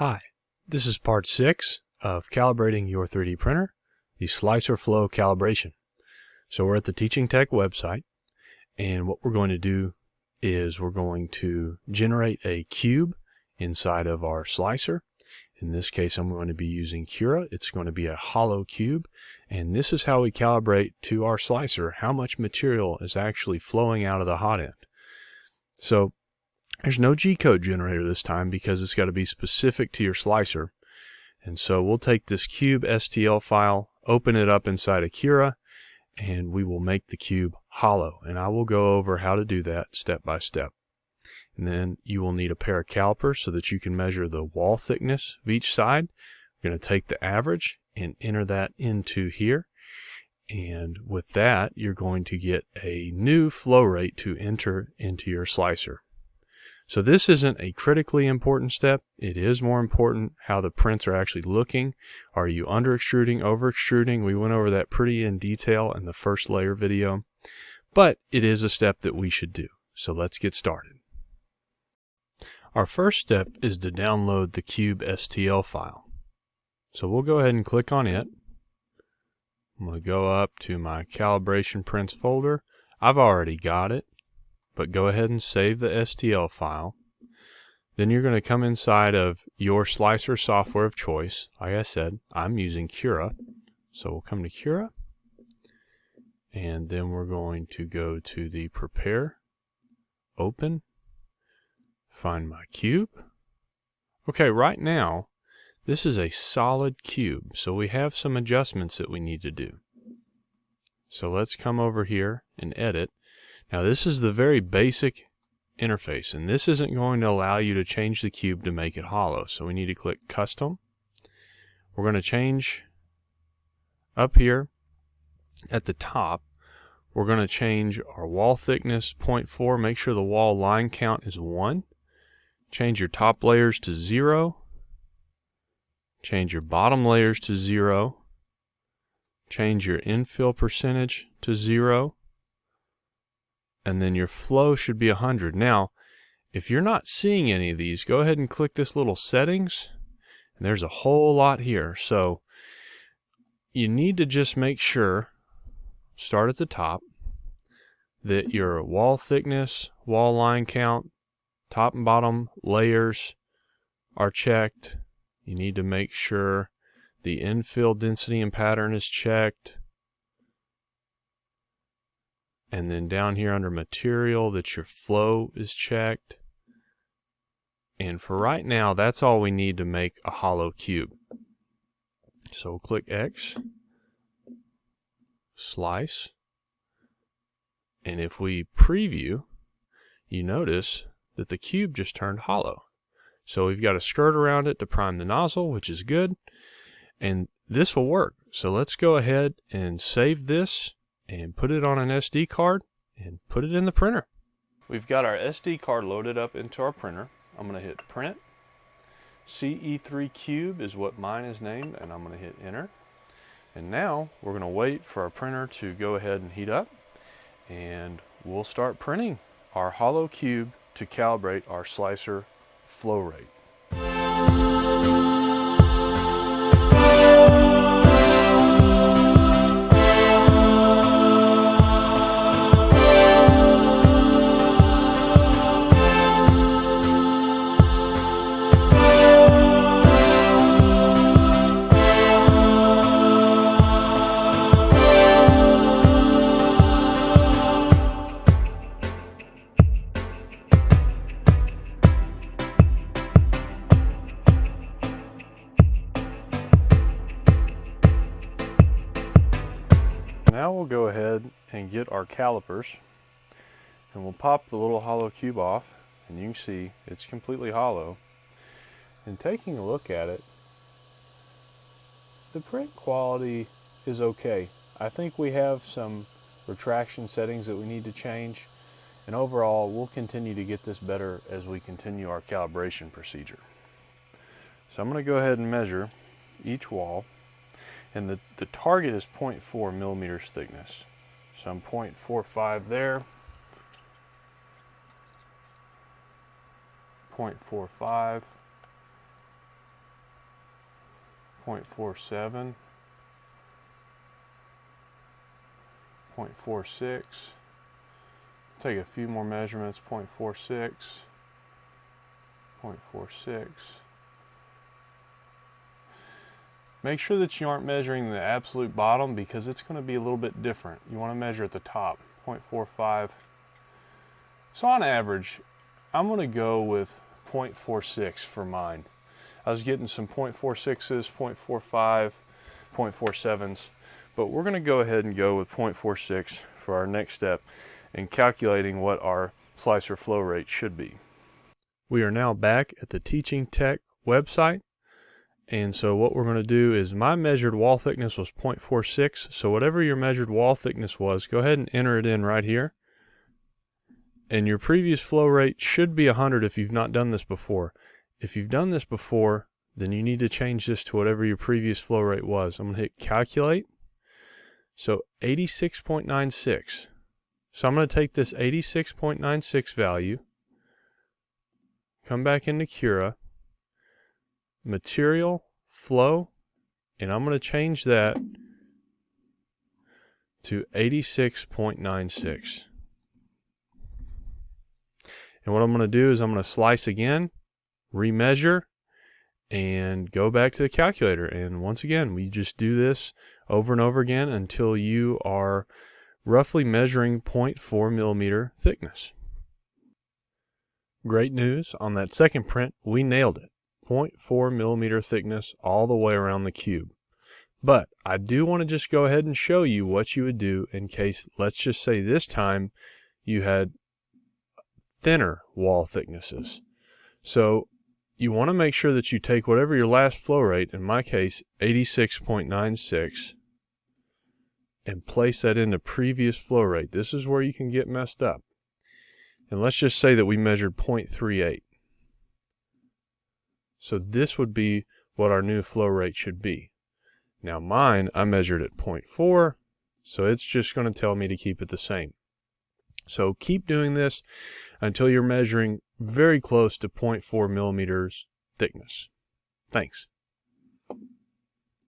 Hi, this is part 6 of calibrating your 3D printer, the slicer flow calibration. So we're at the Teaching Tech website, and what we're going to do is we're going to generate a cube inside of our slicer. In this case, I'm going to be using Cura. It's going to be a hollow cube, and this is how we calibrate to our slicer how much material is actually flowing out of the hot end. So there's no G-code generator this time because it's got to be specific to your slicer. And so we'll take this cube STL file, open it up inside of Cura, and we will make the cube hollow. And I will go over how to do that step by step. And then you will need a pair of calipers so that you can measure the wall thickness of each side. You're going to take the average and enter that into here. And with that, you're going to get a new flow rate to enter into your slicer. So this isn't a critically important step. It is more important how the prints are actually looking. Are you under extruding, over extruding? We went over that pretty in detail in the first layer video, but it is a step that we should do. So let's get started. Our first step is to download the cube STL file. So we'll go ahead and click on it. I'm going to go up to my calibration prints folder. I've already got it, but go ahead and save the STL file. Then you're going to come inside of your slicer software of choice. Like I said, I'm using Cura. So we'll come to Cura, and then we're going to go to the Prepare, Open, find my cube. Okay, right now, this is a solid cube, so we have some adjustments that we need to do. So let's come over here and edit. Now this is the very basic interface, and this isn't going to allow you to change the cube to make it hollow. So we need to click Custom. We're going to change up here at the top. We're going to change our wall thickness 0.4. Make sure the wall line count is 1. Change your top layers to 0. Change your bottom layers to 0. Change your infill percentage to 0. And then your flow should be 100. Now, if you're not seeing any of these, go ahead and click this little settings, and there's a whole lot here. So you need to just make sure, start at the top, that your wall thickness, wall line count, top and bottom layers are checked. You need to make sure the infill density and pattern is checked. And then down here under material, that your flow is checked. And for right now, that's all we need to make a hollow cube. So we'll click X, slice, and if we preview, you notice that the cube just turned hollow. So we've got a skirt around it to prime the nozzle, which is good, and this will work. So let's go ahead and save this and put it on an SD card and put it in the printer. We've got our SD card loaded up into our printer. I'm going to hit print. CE3 cube is what mine is named, and I'm going to hit enter. And now we're going to wait for our printer to go ahead and heat up, and we'll start printing our hollow cube to calibrate our slicer flow rate. Now we'll go ahead and get our calipers, and we'll pop the little hollow cube off, and you can see it's completely hollow. And taking a look at it, the print quality is okay. I think we have some retraction settings that we need to change, and overall we'll continue to get this better as we continue our calibration procedure. So I'm going to go ahead and measure each wall. And the target is 0.4 millimeters thickness. So I'm 0.45 there, 0.45, 0.47, 0.46. Take a few more measurements, 0.46, 0.46. Make sure that you aren't measuring the absolute bottom because it's going to be a little bit different. You want to measure at the top, 0.45. So on average, I'm going to go with 0.46 for mine. I was getting some 0.46s, 0.45, 0.47s, but we're going to go ahead and go with 0.46 for our next step in calculating what our slicer flow rate should be. We are now back at the Teaching Tech website. And so what we're going to do is my measured wall thickness was 0.46. So whatever your measured wall thickness was, go ahead and enter it in right here. And your previous flow rate should be 100 if you've not done this before. If you've done this before, then you need to change this to whatever your previous flow rate was. I'm going to hit calculate. So 86.96. So I'm going to take this 86.96 value, come back into Cura, material, flow, and I'm going to change that to 86.96. And what I'm going to do is I'm going to slice again, remeasure, and go back to the calculator. And once again, we just do this over and over again until you are roughly measuring 0.4 millimeter thickness. Great news, on that second print, we nailed it. 0.4 millimeter thickness all the way around the cube. But I do want to just go ahead and show you what you would do in case, let's just say this time, you had thinner wall thicknesses. So you want to make sure that you take whatever your last flow rate, in my case 86.96, and place that into previous flow rate. This is where you can get messed up. And let's just say that we measured 0.38. So this would be what our new flow rate should be. Now mine, I measured at 0.4, so it's just going to tell me to keep it the same. So keep doing this until you're measuring very close to 0.4 millimeters thickness. Thanks.